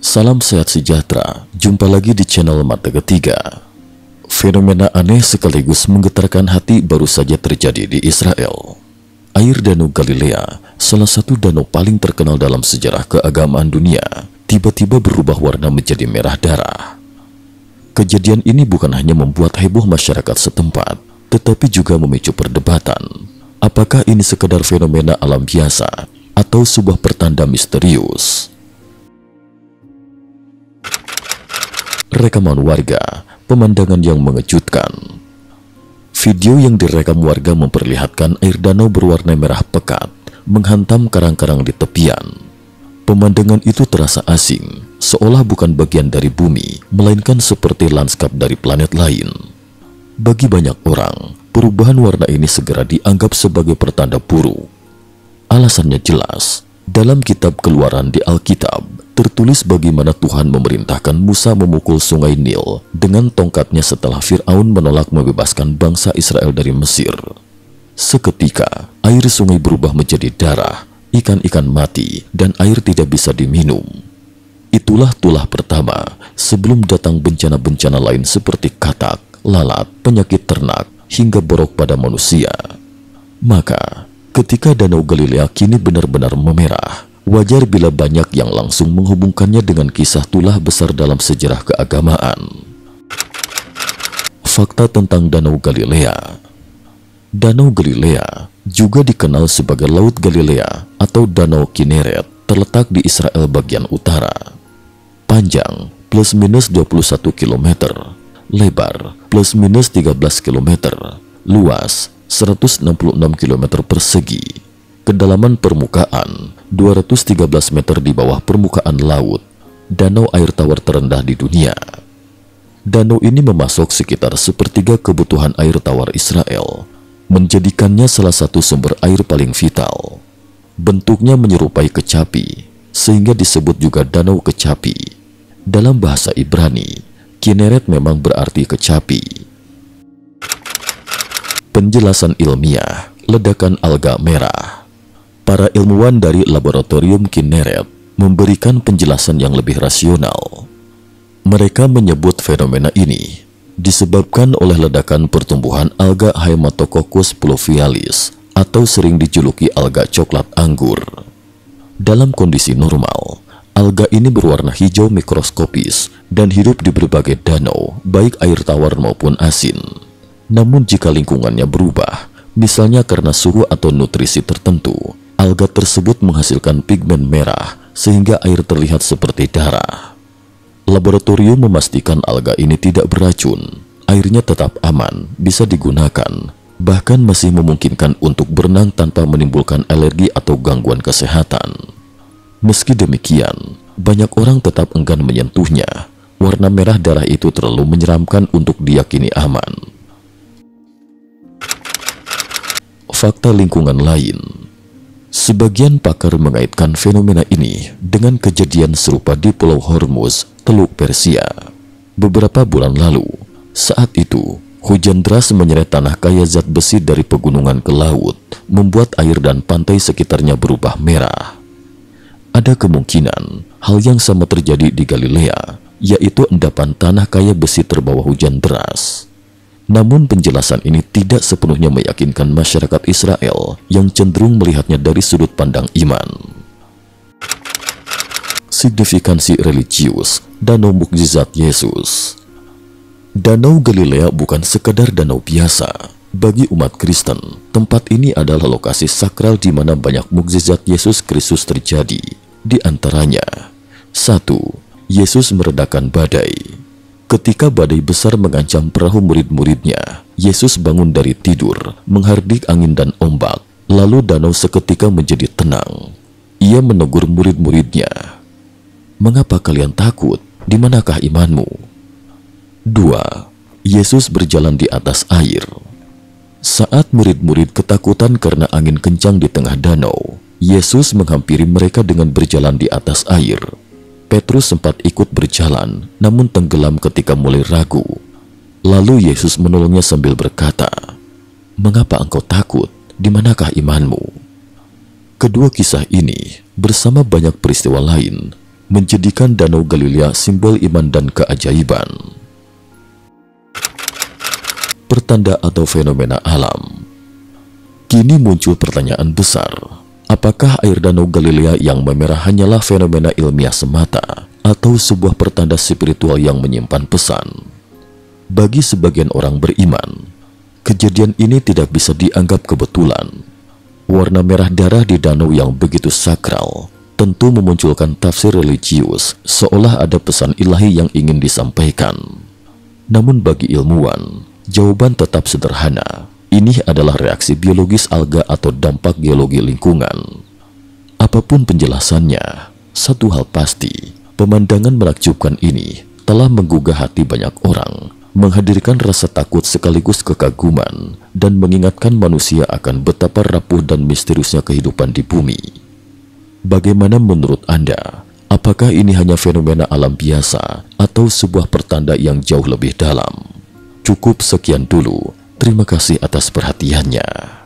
Salam sehat sejahtera, jumpa lagi di channel Mata Ketiga. Fenomena aneh sekaligus menggetarkan hati baru saja terjadi di Israel. Air Danau Galilea, salah satu danau paling terkenal dalam sejarah keagamaan dunia, tiba-tiba berubah warna menjadi merah darah. Kejadian ini bukan hanya membuat heboh masyarakat setempat, tetapi juga memicu perdebatan. Apakah ini sekedar fenomena alam biasa atau sebuah pertanda misterius? Rekaman warga, pemandangan yang mengejutkan. Video yang direkam warga memperlihatkan air danau berwarna merah pekat menghantam karang-karang di tepian. Pemandangan itu terasa asing, seolah bukan bagian dari bumi, melainkan seperti lanskap dari planet lain. Bagi banyak orang, perubahan warna ini segera dianggap sebagai pertanda buruk. Alasannya jelas, dalam kitab Keluaran di Alkitab, tertulis bagaimana Tuhan memerintahkan Musa memukul sungai Nil dengan tongkatnya setelah Fir'aun menolak membebaskan bangsa Israel dari Mesir. Seketika, air sungai berubah menjadi darah, ikan-ikan mati, dan air tidak bisa diminum. Itulah tulah pertama sebelum datang bencana-bencana lain seperti katak, lalat, penyakit ternak, hingga borok pada manusia. Maka, ketika Danau Galilea kini benar-benar memerah, wajar bila banyak yang langsung menghubungkannya dengan kisah tulah besar dalam sejarah keagamaan. Fakta tentang Danau Galilea. Danau Galilea juga dikenal sebagai Laut Galilea atau Danau Kineret, terletak di Israel bagian utara. Panjang plus minus 21 km, lebar plus minus 13 km, luas 166 km persegi. Kedalaman permukaan 213 meter di bawah permukaan laut. Danau air tawar terendah di dunia. Danau ini memasok sekitar sepertiga kebutuhan air tawar Israel, menjadikannya salah satu sumber air paling vital. Bentuknya menyerupai kecapi, sehingga disebut juga Danau Kecapi. Dalam bahasa Ibrani, Kineret memang berarti kecapi. Penjelasan ilmiah, ledakan alga merah. Para ilmuwan dari Laboratorium Kineret memberikan penjelasan yang lebih rasional. Mereka menyebut fenomena ini disebabkan oleh ledakan pertumbuhan alga Haematococcus pluvialis atau sering dijuluki alga coklat anggur. Dalam kondisi normal, alga ini berwarna hijau mikroskopis dan hidup di berbagai danau, baik air tawar maupun asin. Namun jika lingkungannya berubah, misalnya karena suhu atau nutrisi tertentu, alga tersebut menghasilkan pigmen merah sehingga air terlihat seperti darah. Laboratorium memastikan alga ini tidak beracun, airnya tetap aman, bisa digunakan, bahkan masih memungkinkan untuk berenang tanpa menimbulkan alergi atau gangguan kesehatan. Meski demikian, banyak orang tetap enggan menyentuhnya. Warna merah darah itu terlalu menyeramkan untuk diyakini aman. Fakta lingkungan lain. Sebagian pakar mengaitkan fenomena ini dengan kejadian serupa di Pulau Hormuz, Teluk Persia. Beberapa bulan lalu, saat itu, hujan deras menyeret tanah kaya zat besi dari pegunungan ke laut, membuat air dan pantai sekitarnya berubah merah. Ada kemungkinan hal yang sama terjadi di Galilea, yaitu endapan tanah kaya besi terbawa hujan deras. Namun penjelasan ini tidak sepenuhnya meyakinkan masyarakat Israel yang cenderung melihatnya dari sudut pandang iman. Signifikansi religius Danau Mukjizat Yesus. Danau Galilea bukan sekadar danau biasa. Bagi umat Kristen, tempat ini adalah lokasi sakral di mana banyak mukjizat Yesus Kristus terjadi. Di antaranya, 1. Yesus meredakan badai. Ketika badai besar mengancam perahu murid-muridnya, Yesus bangun dari tidur, menghardik angin dan ombak, lalu danau seketika menjadi tenang. Ia menegur murid-muridnya, "Mengapa kalian takut? Di manakah imanmu?" 2. Yesus berjalan di atas air. Saat murid-murid ketakutan karena angin kencang di tengah danau, Yesus menghampiri mereka dengan berjalan di atas air. Petrus sempat ikut berjalan, namun tenggelam ketika mulai ragu. Lalu Yesus menolongnya sambil berkata, "Mengapa engkau takut? Di manakah imanmu?" Kedua kisah ini, bersama banyak peristiwa lain, menjadikan Danau Galilea simbol iman dan keajaiban. Pertanda atau fenomena alam. Kini muncul pertanyaan besar, apakah air Danau Galilea yang memerah hanyalah fenomena ilmiah semata atau sebuah pertanda spiritual yang menyimpan pesan? Bagi sebagian orang beriman, kejadian ini tidak bisa dianggap kebetulan. Warna merah darah di danau yang begitu sakral tentu memunculkan tafsir religius, seolah ada pesan ilahi yang ingin disampaikan. Namun bagi ilmuwan, jawaban tetap sederhana. Ini adalah reaksi biologis alga atau dampak geologi lingkungan. Apapun penjelasannya, satu hal pasti, pemandangan menakjubkan ini telah menggugah hati banyak orang, menghadirkan rasa takut sekaligus kekaguman, dan mengingatkan manusia akan betapa rapuh dan misteriusnya kehidupan di bumi. Bagaimana menurut Anda? Apakah ini hanya fenomena alam biasa atau sebuah pertanda yang jauh lebih dalam? Cukup sekian dulu. Terima kasih atas perhatiannya.